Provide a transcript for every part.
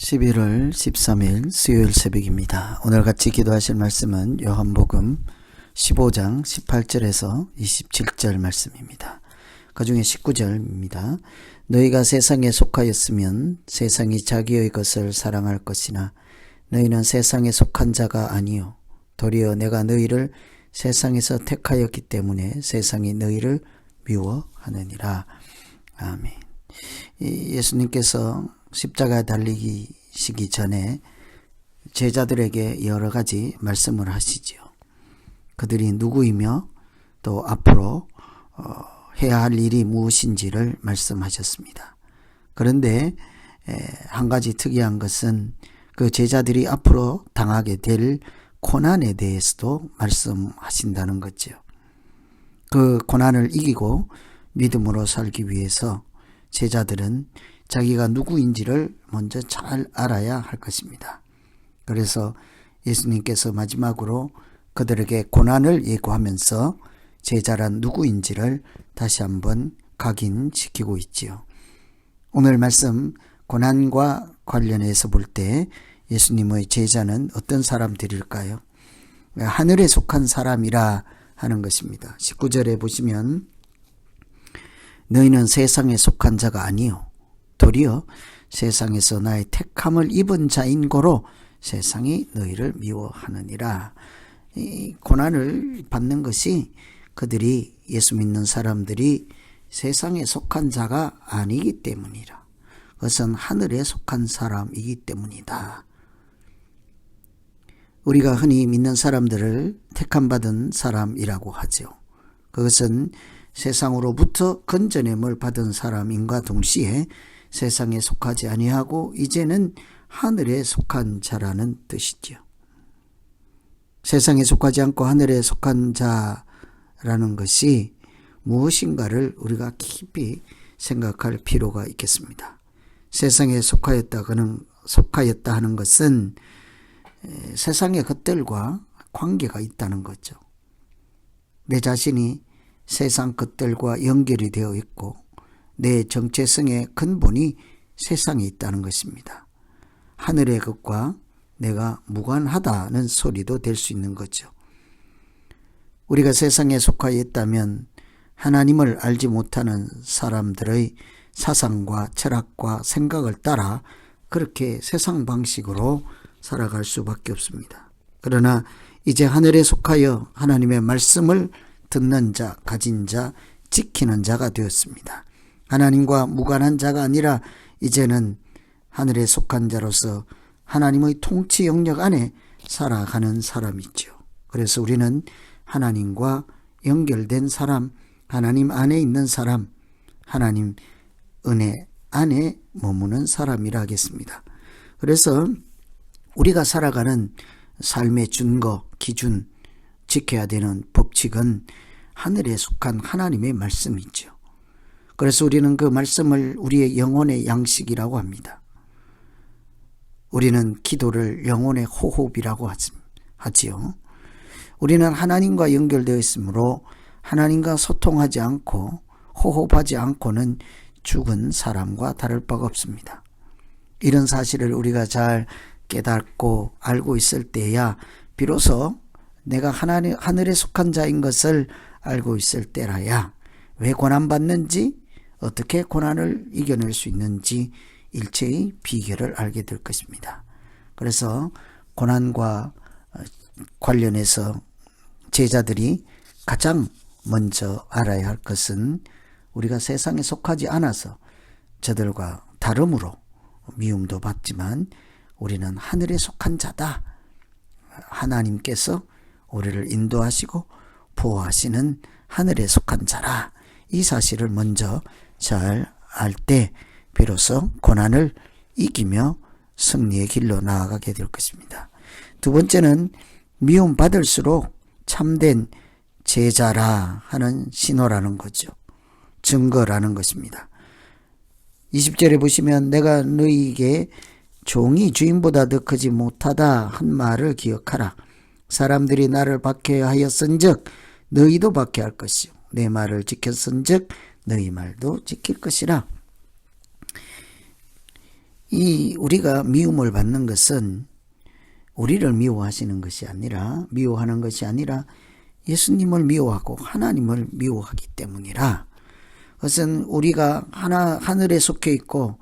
11월 13일 수요일 새벽입니다. 오늘 같이 기도하실 말씀은 요한복음 15장 18절에서 27절 말씀입니다. 그중에 19절입니다. 너희가 세상에 속하였으면 세상이 자기의 것을 사랑할 것이나 너희는 세상에 속한 자가 아니요 도리어 내가 너희를 세상에서 택하였기 때문에 세상이 너희를 미워하느니라. 아멘. 예수님께서 십자가에 달리시기 전에 제자들에게 여러 가지 말씀을 하시죠. 그들이 누구이며 또 앞으로 해야 할 일이 무엇인지를 말씀하셨습니다. 그런데 한 가지 특이한 것은 그 제자들이 앞으로 당하게 될 고난에 대해서도 말씀하신다는 거죠. 그 고난을 이기고 믿음으로 살기 위해서 제자들은 자기가 누구인지를 먼저 잘 알아야 할 것입니다. 그래서 예수님께서 마지막으로 그들에게 고난을 예고하면서 제자란 누구인지를 다시 한번 각인시키고 있지요. 오늘 말씀 고난과 관련해서 볼 때 예수님의 제자는 어떤 사람들일까요? 하늘에 속한 사람이라 하는 것입니다. 19절에 보시면 너희는 세상에 속한 자가 아니요 도리어 세상에서 나의 택함을 입은 자인 고로 세상이 너희를 미워하느니라. 이 고난을 받는 것이 그들이 예수 믿는 사람들이 세상에 속한 자가 아니기 때문이라. 그것은 하늘에 속한 사람이기 때문이다. 우리가 흔히 믿는 사람들을 택함받은 사람이라고 하죠. 그것은 세상으로부터 건져냄을 받은 사람인과 동시에 세상에 속하지 아니하고 이제는 하늘에 속한 자라는 뜻이죠. 세상에 속하지 않고 하늘에 속한 자라는 것이 무엇인가를 우리가 깊이 생각할 필요가 있겠습니다. 세상에 속하였다 하는 것은 세상의 것들과 관계가 있다는 거죠. 내 자신이 세상 것들과 연결이 되어 있고 내 정체성의 근본이 세상에 있다는 것입니다. 하늘의 것과 내가 무관하다는 소리도 될 수 있는 거죠. 우리가 세상에 속하여 있다면 하나님을 알지 못하는 사람들의 사상과 철학과 생각을 따라 그렇게 세상 방식으로 살아갈 수밖에 없습니다. 그러나 이제 하늘에 속하여 하나님의 말씀을 듣는 자, 가진 자, 지키는 자가 되었습니다. 하나님과 무관한 자가 아니라 이제는 하늘에 속한 자로서 하나님의 통치 영역 안에 살아가는 사람이죠. 그래서 우리는 하나님과 연결된 사람, 하나님 안에 있는 사람, 하나님 은혜 안에 머무는 사람이라 하겠습니다. 그래서 우리가 살아가는 삶의 준거, 기준, 지켜야 되는 법칙은 하늘에 속한 하나님의 말씀이죠. 그래서 우리는 그 말씀을 우리의 영혼의 양식이라고 합니다. 우리는 기도를 영혼의 호흡이라고 하지요. 우리는 하나님과 연결되어 있으므로 하나님과 소통하지 않고 호흡하지 않고는 죽은 사람과 다를 바가 없습니다. 이런 사실을 우리가 잘 깨닫고 알고 있을 때야 비로소 내가 하늘에 속한 자인 것을 알고 있을 때라야 왜 고난받는지 어떻게 고난을 이겨낼 수 있는지 일체의 비결을 알게 될 것입니다. 그래서 고난과 관련해서 제자들이 가장 먼저 알아야 할 것은 우리가 세상에 속하지 않아서 저들과 다름으로 미움도 받지만 우리는 하늘에 속한 자다. 하나님께서 우리를 인도하시고 보호하시는 하늘에 속한 자라. 이 사실을 먼저 잘 알 때 비로소 고난을 이기며 승리의 길로 나아가게 될 것입니다. 두 번째는 미움받을수록 참된 제자라 하는 신호라는 거죠. 증거라는 것입니다. 20절에 보시면 내가 너희에게 종이 주인보다 더 크지 못하다 한 말을 기억하라. 사람들이 나를 박해하였은즉 너희도 박해할 것이요 내 말을 지켰은즉 너희 말도 지킬 것이라. 우리가 미움을 받는 것은 우리를 미워하시는 것이 아니라, 미워하는 것이 아니라 예수님을 미워하고 하나님을 미워하기 때문이라. 그것은 우리가 하늘에 속해 있고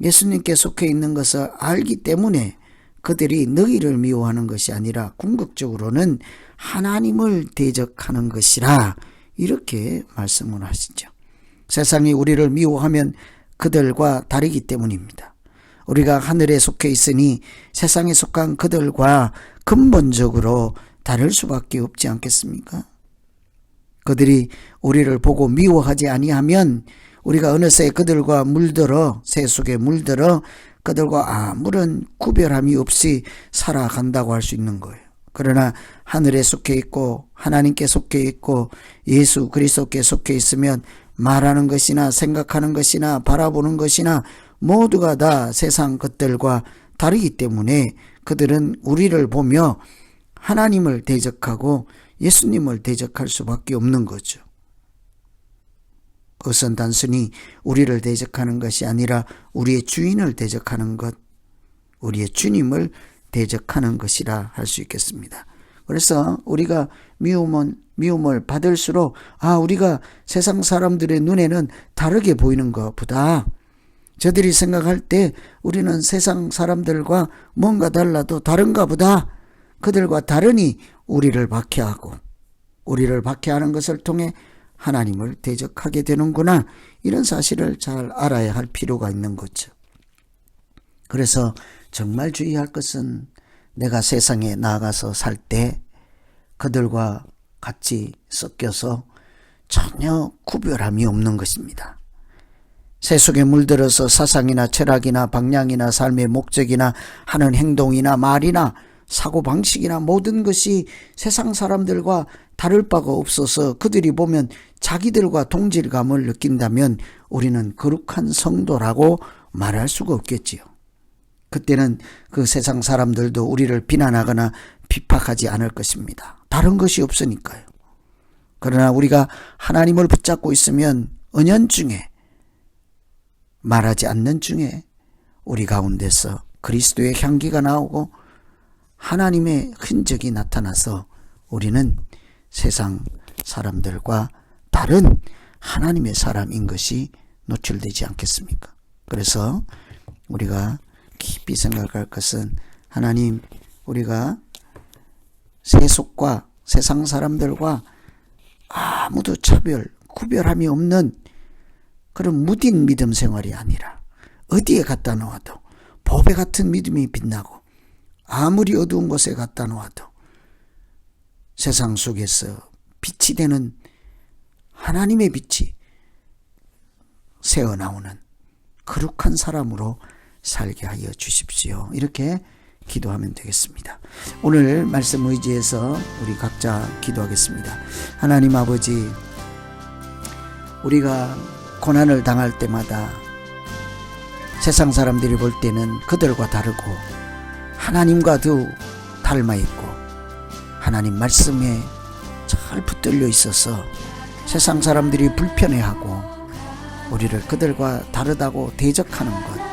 예수님께 속해 있는 것을 알기 때문에 그들이 너희를 미워하는 것이 아니라 궁극적으로는 하나님을 대적하는 것이라, 이렇게 말씀을 하시죠. 세상이 우리를 미워하면 그들과 다르기 때문입니다. 우리가 하늘에 속해 있으니 세상에 속한 그들과 근본적으로 다를 수밖에 없지 않겠습니까? 그들이 우리를 보고 미워하지 아니하면 우리가 어느새 그들과 물들어, 새 속에 물들어 그들과 아무런 구별함이 없이 살아간다고 할 수 있는 거예요. 그러나 하늘에 속해 있고 하나님께 속해 있고 예수 그리스도께 속해 있으면 말하는 것이나 생각하는 것이나 바라보는 것이나 모두가 다 세상 것들과 다르기 때문에 그들은 우리를 보며 하나님을 대적하고 예수님을 대적할 수밖에 없는 거죠. 그것은 단순히 우리를 대적하는 것이 아니라 우리의 주인을 대적하는 것, 우리의 주님을 대적하는 것이라 할 수 있겠습니다. 그래서 우리가 미움을 받을수록 우리가 세상 사람들의 눈에는 다르게 보이는 것보다, 저들이 생각할 때 우리는 세상 사람들과 뭔가 달라도 다른가 보다, 그들과 다르니 우리를 박해하고, 우리를 박해하는 것을 통해 하나님을 대적하게 되는구나, 이런 사실을 잘 알아야 할 필요가 있는 거죠. 그래서 정말 주의할 것은 내가 세상에 나가서 살 때 그들과 같이 섞여서 전혀 구별함이 없는 것입니다. 새 속에 물들어서 사상이나 철학이나 방향이나 삶의 목적이나 하는 행동이나 말이나 사고방식이나 모든 것이 세상 사람들과 다를 바가 없어서 그들이 보면 자기들과 동질감을 느낀다면 우리는 거룩한 성도라고 말할 수가 없겠지요. 그때는 그 세상 사람들도 우리를 비난하거나 비판하지 않을 것입니다. 다른 것이 없으니까요. 그러나 우리가 하나님을 붙잡고 있으면 은연중에, 말하지 않는 중에 우리 가운데서 그리스도의 향기가 나오고 하나님의 흔적이 나타나서 우리는 세상 사람들과 다른 하나님의 사람인 것이 노출되지 않겠습니까? 그래서 우리가 깊이 생각할 것은, 하나님, 우리가 세속과 세상 사람들과 아무도 구별함이 없는 그런 무딘 믿음 생활이 아니라 어디에 갖다 놓아도 보배 같은 믿음이 빛나고 아무리 어두운 곳에 갖다 놓아도 세상 속에서 빛이 되는 하나님의 빛이 새어나오는 거룩한 사람으로 살게 하여 주십시오. 이렇게 기도하면 되겠습니다. 오늘 말씀 의지해서 우리 각자 기도하겠습니다. 하나님 아버지, 우리가 고난을 당할 때마다 세상 사람들이 볼 때는 그들과 다르고 하나님과 더 닮아 있고 하나님 말씀에 잘 붙들려 있어서 세상 사람들이 불편해하고 우리를 그들과 다르다고 대적하는 것,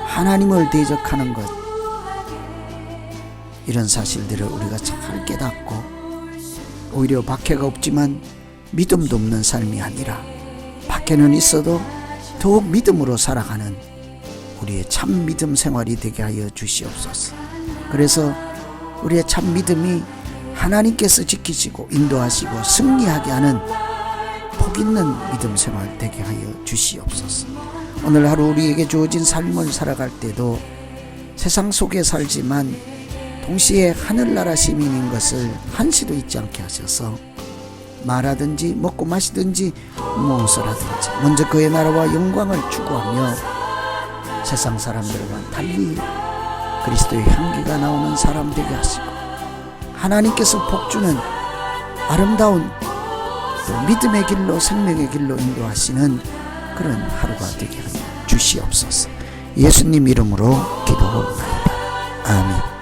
하나님을 대적하는 것, 이런 사실들을 우리가 잘 깨닫고 오히려 박해가 없지만 믿음도 없는 삶이 아니라 박해는 있어도 더욱 믿음으로 살아가는 우리의 참 믿음 생활이 되게 하여 주시옵소서. 그래서 우리의 참 믿음이 하나님께서 지키시고 인도하시고 승리하게 하는 복 있는 믿음 생활 되게 하여 주시옵소서. 오늘 하루 우리에게 주어진 삶을 살아갈 때도 세상 속에 살지만 동시에 하늘나라 시민인 것을 한시도 잊지 않게 하셔서 말하든지 먹고 마시든지 무엇을 하든지 먼저 그의 나라와 영광을 추구하며 세상 사람들과 달리 그리스도의 향기가 나오는 사람 되게 하시고 하나님께서 복주는 아름다운 또 믿음의 길로 생명의 길로 인도하시는 그런 하루가 되게 하여 주시옵소서. 예수님 이름으로 기도하옵나이다. 아멘.